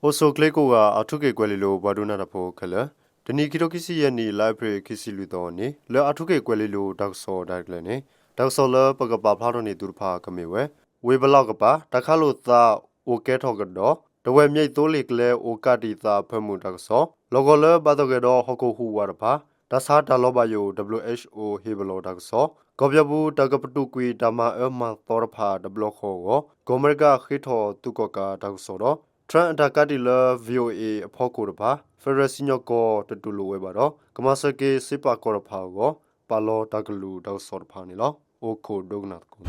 Oso kleko ga atuke kwelilo baduna da po kala. Dani kiro kisi ye ni library kisi lu do ni. Le atuke kwelilo dakso dagle ni. Dakso le pagapa pharo ni durpha kamewe. We blog pa takalo ta o ke thok do. Dewe myai to le kle o kati ta phamu dakso. Logo le badoge do hoko hu war pha. Dasa da loba yo WHO heblo dakso. Gobyabu dagaptu kwi dama ma torpha de blog ho go. Gomerga khitho tukoka dakso do. Tran Dakati la VOA အဖို့ကိုတပါဖရစီညောကိုတတူလိုဝဲပါတော့ကမစကေစိပါကောရဖာကိုပါလောတကလူတောက်စောတဖာနေလောအိုခိုဒုကနာကို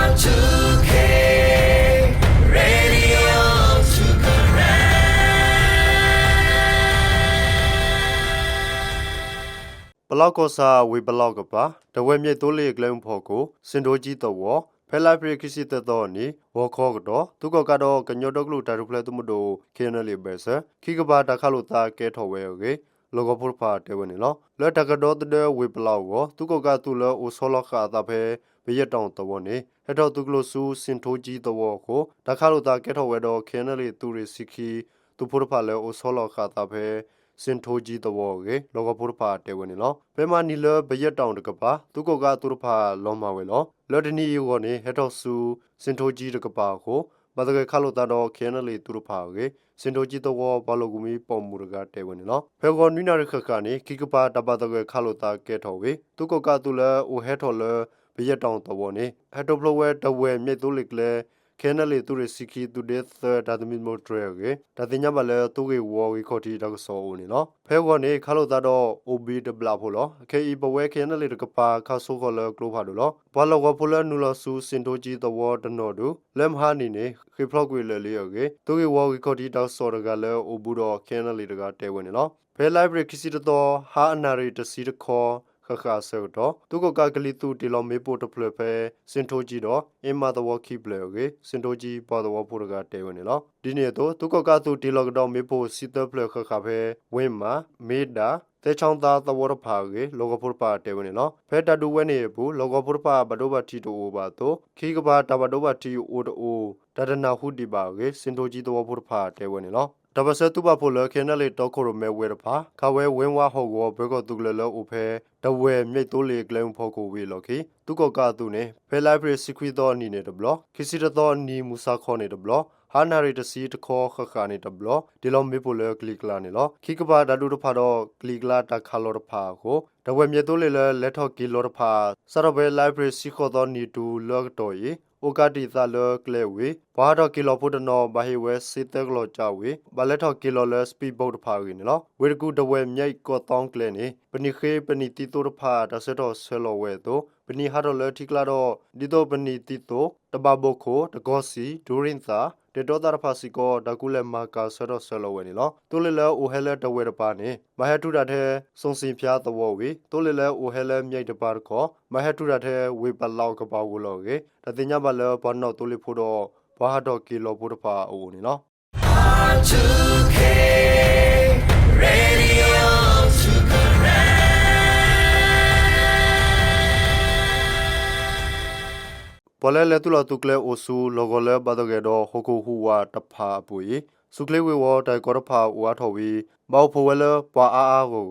R2K Radio to correct ဘလောက်ကောစာဝေဘလောက်ကပါတဝဲမြေတိုးလေကလုံးဖို့ကိုစင်တိုကြီးတော့ဖဲလိုက်ပရိခိစီတတော်နီဝခေါကတော့သူကကတော့ကညောတော့ကလူတာရူဖလဲသူမတို့ခေနလေးပဲစခိကပါတခါလို့တာကဲထော်ဝဲโอเคလောကဖုဖာတဲဝနေလောလက်တကတော့တဲ့ဝေဘလောက်ကိုသူကသူလောအိုဆောလခါတာဖဲဘရတောင်တော်နေဟဲ့တော့သူကလို့စူစင်တိုကြီးတော်ကိုတခါလို့တာကဲထော်ဝဲတော့ခေနလေးသူရစီခီသူဖုဖာလဲအိုဆောလခါတာဖဲစင်ထိုကြီးတော်ကေလောကဖုဖာတဲဝနေလောဘဲမနီလဘရတောင်တကပါသူကသူဖာလောမဝဲလောလော်ဒနီယောနေဟက်တော့ဆူစင်တိုဂျီတကပါကိုဘာတကခါလို့တာတော့ခဲနလေသူရဖာကေစင်တိုဂျီတော့ဘာလိုကူမီပုံမူရကတဲဝင်နော်ဖေကောနွိနာရခကနေခိကပါတပါတကခါလို့တာကဲထော်ဝေသူကသူလဲအိုဟက်ထော်လဲဘရတောင်တော်နေဟက်တော့ဖလိုဝဲတဝဲမြေတူလိကလဲခဲနလေသူရစီခီသူဒေသဒါသမီမိုထရဲကေဒါတင်ညပါလဲသူကေဝေါ်ဝီခေါတီတကဆောဦးနေနော်ဖေကောနေခါလို့တာတော့ OB ဒဘလာဖို့လောခေဤဘဝဲခဲနလေတကပါခါဆိုခေါ်လဲကလိုဖာတို့လောဘာလောကဖိုလဲနူလဆူစင်တိုဂျီတော်တနော်တို့လက်မဟာနီနေခေဖလောက်ကွေလဲလေးရကေသူကေဝေါ်ဝီခေါတီတဆောရကလဲ OB တော့ခဲနလေတကတဲဝင်နေနော်ဖဲလိုက်ဘရခစီတော်ဟာအနာရီတစီတခေါ်ခခါဆောတော့သူကကလီတူတီလောမေပိုတဖလဖဲစင်တိုဂျီတော့အင်မာတော်ခိပလေကေစင်တိုဂျီပေါ်တော်ဖို့ကတဲဝင်နေလောဒီနေ့တော့သူကသူတီလောကတော့မေပိုစီတဖလခခဖဲဝင်းမာမေဒါတဲချောင်းသားသဝရဖာကေလောကဖုရပါတဲဝင်နေလောဖဲတတူဝဲနေဘူးလောကဖုရပါဘဒိုဘတီတိုဘာတော့ခိကဘာတဘဒိုဘတီအိုတိုတဒနာဟုဒီပါကေစင်တိုဂျီတော်ဖုရဖာတဲဝင်နေလောတပစတူပါဖို့လခဲနလေတော့ခိုရမဲဝဲရဖာခဝဲဝင်းဝါဟောကောဘေကောတူကလလောအိုဖဲတဝဲမြိတ်တိုးလေကလုံဖို့ကိုဝေလော်ခေသူကသူနေဖဲလိုက်ပရစီခွီတော်အနေနဲ့တဘလခိစီတော်နီမူစာခေါ်နေတဘလဟာနာရီတစီတခေါ်ခခနေတဘလဒီလောမေပိုလကလီကလာနေလောခိကပါဓာတုတဖာတော့ကလီကလာတခါလောတဖာကိုတဝဲမြေတိုးလေလက်ထော်ကီလောတဖာစရဘဲလိုက်ပရစီခေါ်တော်နီတူလော့တော်ရီโอกาติตาเลกเลวีบาดอกิโลพุทธนอบาฮิเวสิเตกโลจาวีบาเลทอกิโลเลสปีบอดพาวินเนาะเวรกูดเวมใหญ่ก็ต้องเกลนี่ปนิเคปนิติโตรพาดาเซโตเซโลเวโตปนิฮาโดเลทิกลาโดดิโตปนิติโตตบาโบโคตะกอสีดูรินซาเดโตตาฟาสิโกดากุเลมาคาเซโตเซโลเวนี่เนาะตุเลเลโอเฮเลตเวรปานี่มหะตุดาเททรงสินพยาตววีตุเลเลโอเฮเลใหญ่ตปาขอมหะตุดาเทเวปะลาวกะปาวโลเกตะติญญาบะเลบอนอตุเลဖို့တော့ဘာတော့ကီလိုဖို့တဖာအိုနေနော် R2K Radio to correct ပလဲလဲတူလာတူကလဲအိုဆူလောဂလဲဘာတော့ကတော့ဟိုကိုဟူဝါတဖာပူရီစုကလေးဝေဝတိုင်ကောတဖာဝါထော်ဝီဘောက်ဖိုဝဲလပွာအားကို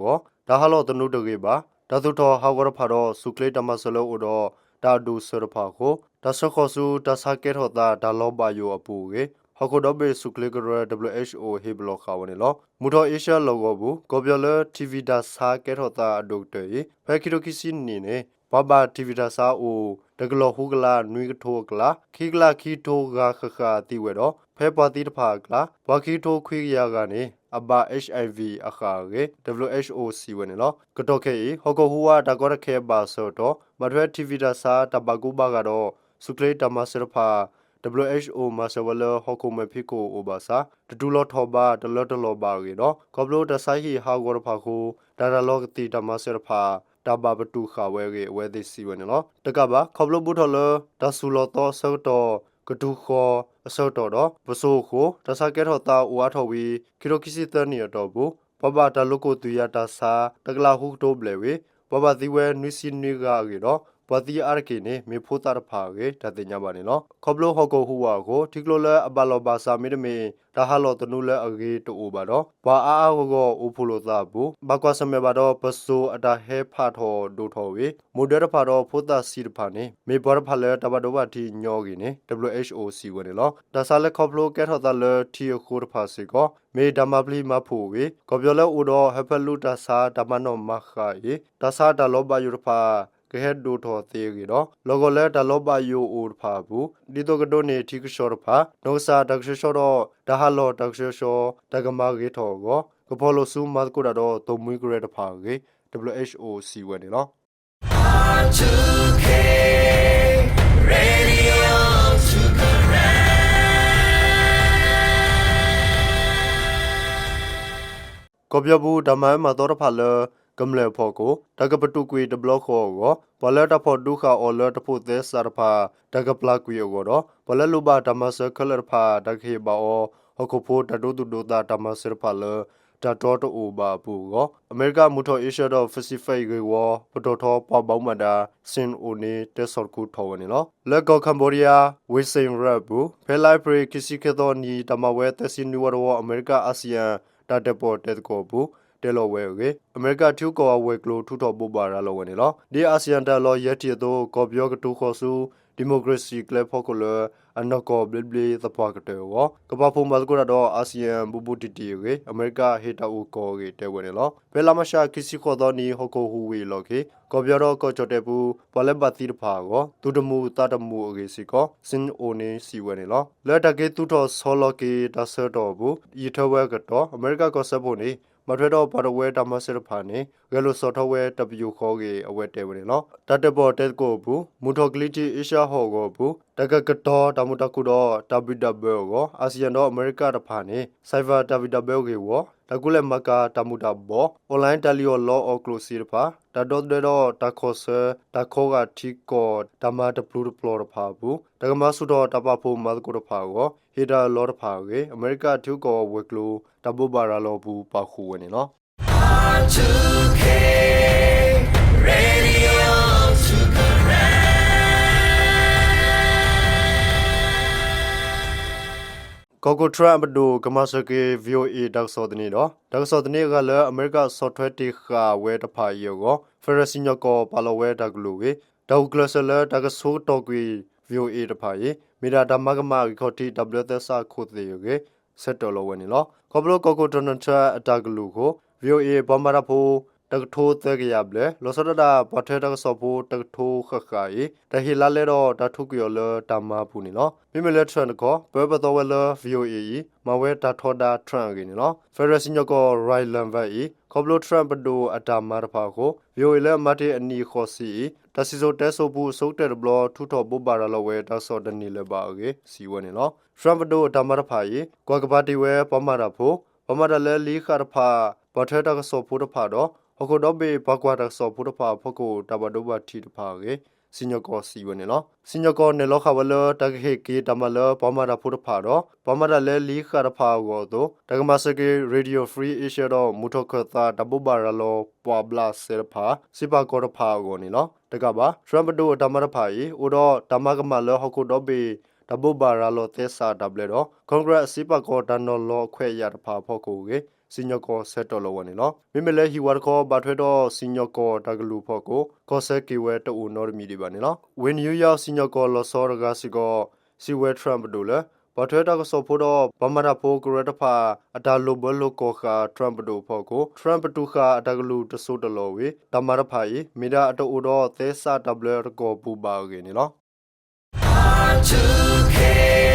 ဒါဟာလို့တနုတကေပါဒါသူတော်ဟာကောတဖာတော့စုကလေးတမဆလောအိုတော့တာဒူဆရဖာကိုဒါဆခောဆူတဆာကေထောတာဒါလောဘာယိုအပူကေဟောကိုဒဘေစုကလေးကရ WHO ဟေဘလောခါဝနေလောမူတော်အေရှာလောဂဘူးကောပြောလ TV ဒါဆာကေထောတာဒုတ်တေဖဲကီတိုကီစီနီနေဘဘာ TV ဒါဆာအိုတကလောဟုကလာနွိကထိုကလာခိကလာခီထိုဂါခခာတိဝဲတော့ဖဲပါတိတဖာကလာဘခီထိုခွေရကနေအဘာ HIV အခါကေ WHO စီဝနေလောကတော့ခဲဟောကိုဟူဝါဒါကောရခဲဘာဆိုတော့မထွဲ TV ဒါဆာတဘကူဘာကတော့စုကလေးတမဆရဖာWHO မှာဆဝလဟောကုမဖိကိုအိုဘာစာတတူလောထောဘာတလောတလောဘာကေနော်ကောဘလိုတဆိုင်ဟီဟာဂောရဖာကိုဒါဒါလောကတိတမဆရဖာတဘာဘတူခါဝဲကေဝဲသိစီဝနေနော်တကဘာကောဘလိုဘူထောလတဆူလောတောဆောတောကဒုခောအစောတော်တော့ပစိုးကိုတဆကဲထောတာဝါထောဝီကီရိုကီစီတနီတော့ဘူးဘဘတာလိုကိုတူရတာစာတကလာဟုတိုဘလေဝေဘဘသီဝဲနွီစီနီဂါကေတော့ဘ ပတိအာကေနေမေဖို့တာဖာကေတတိညာပါနေနော်ခေါပလိုဟောကိုဟူဝါကိုတီကလိုလဲအပလောပါစာမီတမီဒါဟာလောတနုလဲအဂေတူပါတော့ဘာအာအာကိုအိုဖူလိုသာဘူးဘကွာစမေပါတော့ပစိုးအတာဟဲဖာထောဒိုထောဝေမူဒရဖာတော့ဖို့တာစီဖာနေမေဘောဖာလဲတဘဒဝတီညောကေနေ WHO စီဝနေလောဒါဆာလဲခေါပလိုကဲထော်တာလဲတီခိုဖာစီကိုမေဒမပလီမဖိုဝေကောပြောလဲဦးတော့ဟဖလူတာစာဒမနောမခါယေဒါစာတလောဘယူဖာကဲဒိုထောသေးကြီးတော့လောကလဲတလောဘယူအိုဖာဘူးဒီတော့ကဒိုနေတီကရှောဖာနောစာတကရှောတော့ဒါဟာလောတကရှောတကမာကြီးထောကိုကဖောလိုဆူမတ်ကိုတော့တုံမွေးကြတဲ့ဖာကြီး WHO စီဝနေနော် R2K Radio to connect. ကပြဘူးဓမ္မမတော်ဖာလကမ္လေဖို့ကိုတကပတုကွေဒဘလခေါ်ကိုဘလတဖို့ဒုခအော်လတဖို့သက်စရဖာတကပလကွေကိုတော့ဘလလူဘာဓမ္မစကလဖာတခေဘောဟခုဖို့တတုတုဒတာဓမ္မစရဖာလတတော်တူဘာပူကိုအမေရိကမူထိုအေရှတော့ Pacific ကိုပတော်တော်ပပေါမဒါစင်အိုနေတက်ဆော့ကူထော်နေလို့လက်ကောကမ်ဘောဒီးယားဝေစင်ရဘူးဖဲလိုက်ပရီကစီကတော့နီတမဝဲတက်စင်နူဝရောအမေရိကအာဆီယံတတပေါ်တက်ကိုဘူးတဲလောဝဲကေအမေရိကထူကောဝဲကလိုထူထော်ပို့ပါရလောဝဲနေလို့ဒီအာဆီယံတလောရက်တီတော့ကောပြောကတူခေါ်စုဒီမိုကရေစီကလပ်ဖို့ကလအနကောဘလဘလသပွားကတဲ့ဝကပဖို့မတ်ကတော့အာဆီယံဘူဘူတီတီကေအမေရိကဟေတာဦးကောကေတဲဝဲနေလို့ဘယ်လာမရှာကစီခေါ်တော့နီဟိုကိုဟူဝေလောကေကောပြောတော့ကောချော့တဲ့ဘူးပလက်ဘတိတဖာကိုတူတမှုတတမှုအကေစီကောစင်အိုနေစီဝဲနေလို့လက်တကေတူတော့ဆောလောကေတဆတော့ဘူးဤထဝဲကတော့အမေရိကကောဆက်ဖို့နေမထွေတော့ပါတော့ဝဲတမစရဖာနေဂဲလိုစောထဝဲတပယူခေါ်ကေအဝဲတဲဝဲနော်တတပေါ်တက်ကိုဘူးမူထော်ကလီတီအေရှာဟောကိုဘူးတကကတော့တမတကူတော့ WW ကိုအာဆီယံတော့အမေရိကတဖာနေစိုက်ဗာ WW ကေဝတကူလက်မကာတမှုတာဘောအွန်လိုင်းတလီယောလောအော်ကလိုစီတဖာတတော့တော့တခေါ်ဆတခေါ်ကတီကောတမတပလူပလောတဖာဘူးတကမဆုတော့တပဖို့မတ်ကိုတဖာကိုဟီတာလောတဖာကေအမေရိကထူကောဝဲကလိုတဘဘာရာလောဘူးပါခုဝနေနော် R2K Radio to connect. ကောကိုထရမ်ဘဒိုကမစကေ VOA ဒေါက်ဆောဒနီတော့ဒေါက်ဆောဒနီကလည်းအမေရိကဆော့ဖ်ဝဲတီခါဝဲတဖာယောကိုဖရစီညကောပါလောဝဲတကလူဝေဒေါက်ကလဆလတကဆိုတော့ကွေ VOA တဖာယေမိဒါဓမ္မကမခေါတီ WTS ခိုတေယောကေဆက်တော်လောဝဲနေလောကောဘလကောကိုတနချာအတကလူကို VOA ဘမရာဖိုတကထိုးတဲ့ကြရပလေလောစရတာပထေတကဆောဖို့တကထိုးခခါယေတဟီလာလေတော့တထုကယောလတမပူနေလောမိမလက်ထရန်ကောဘဘတော်ဝဲလ VOA မဝဲတထောဒါထရန်ကိနေလောဖရစီညကောရိုင်လန်ဗတ်ဤကောဘလထရန်ဘဒိုအတာမာရဖာကို VOA လဲမတေအနီခေါ်စီတစီဆိုတဲဆိုဘူးစုတ်တဲ့ဘလထူထောဘူဘာရလဝဲတဆောဒနီလဘာကေစီဝဲနေလောထရန်ဘဒိုအတာမာရဖာဤကွာကပါတီဝဲပမာရဖိုပမာရလဲလီခါရဖာပထေတကဆောဖို့တဖာတော့ဟခုတော့ဘေဘကွာတဆောဖို့တဖာဖကိုတဘဒိုဘတီတဖာကေစညကောစီဝနေလောစညကောနေလောခဝလတကဟေကေတမလပမာရဖို့တဖာတော့ပမာရလဲလီခါရဖာကိုတော့တကမစကေရေဒီယိုဖရီအေရှာတော့မူထခတာတဘဘာရလောပွာဘလာဆေဖာစိပါကောတဖာကိုနေလောတကပါထရမ်ဘဒိုတမရဖာဤဥတော့တမကမလဟခုတော့ဘေတဘဘာရလောသေစာဒဘလေတော့ကွန်ဂရက်စိပါကောတန်နော်လောခွဲရတဖာဖို့ကိုကေစညကောဆက်တော်လောဝနေနော်မိမလဲဟီဝါကောဘာထွေတော့စညကောတကလူဖို့ကိုကောဆက်ကီဝဲတူနော်မီဒီပါနေနော်ဝင်းယူရောက်စညကောလောစောရဂါစီကောစီဝဲထရမ်ဘဒိုလေဘာထွေတော့ဆောဖို့တော့ဗမနာဖို့ကရတဖာအတာလိုဘလိုကောခာထရမ်ဘဒိုဖို့ကိုထရမ်ဘတူခာအတကလူတဆိုးတလောဝေတမရဖာယီမိဒါအတူတော့သဲစာ W ကိုပူပါကေနေနော် R2K